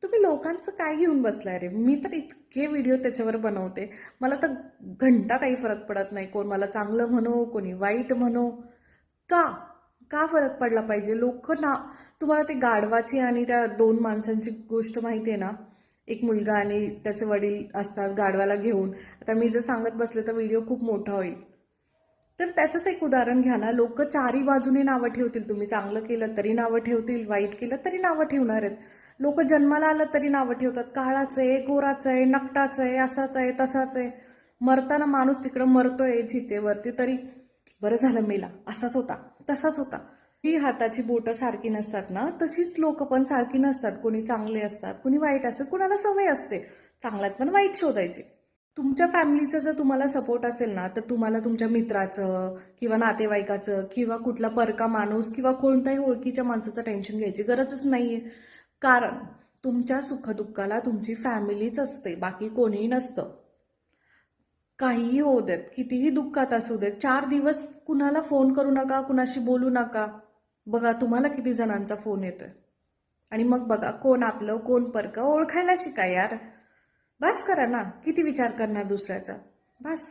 तुम्ही लोकांचं काय घेऊन बसलाय रे? मी तर इतके व्हिडिओ त्याच्यावर बनवते, मला तर घंटा काही फरक पडत नाही. कोण मला चांगलं म्हणो, कोणी वाईट म्हणो. का का फरक पडला पाहिजे? लोक ना, तुम्हाला ते गाढवाची आणि त्या दोन माणसांची गोष्ट माहिती आहे ना? एक मुलगा आणि त्याचे वडील असतात गाढवाला घेऊन. आता मी जर सांगत बसले तर व्हिडिओ खूप मोठा होईल. तर त्याचंच एक उदाहरण घ्या ना. लोक चारी बाजूने नावं ठेवतील. तुम्ही चांगलं केलं तरी नावं ठेवतील, वाईट केलं तरी नावं ठेवणार आहेत. लोक जन्माला आलं तरी नावं ठेवतात. काळाचं आहे, गोराचं आहे, नकटाचं आहे, असाच आहे, तसाच आहे. मरताना माणूस तिकडं मरतोय चितेवरती तरी बरं झालं मेला, असाच होता, तसाच होता. जी हाताची बोटं सारखी नसतात ना, तशीच लोक पण सारखी नसतात. कोणी चांगले असतात, कोणी वाईट असतात. कोणाला सवय असते चांगल्यात पण वाईट शोधायची. तुमच्या फॅमिलीचा जर तुम्हाला सपोर्ट असेल ना, तर तुम्हाला तुमच्या मित्राचं किंवा नातेवाईकाचं किंवा कुठला परका माणूस किंवा कोणत्याही ओळखीच्या माणसाचं टेन्शन घ्यायची गरजच नाहीये. कारण तुमच्या सुखदुःखाला तुमची फॅमिलीच असते, बाकी कोणीही नसतं. काहीही होऊ देत, कितीही दुःखात असू देत, 4 दिवस कुणाला फोन करू नका, कुणाशी बोलू नका. बघा तुम्हाला किती जणांचा फोन येतोय. आणि मग बघा कोण आपलं कोण परकं ओळखायला शिका यार. बस करा ना, किती विचार करणार दुसऱ्याचा. बस.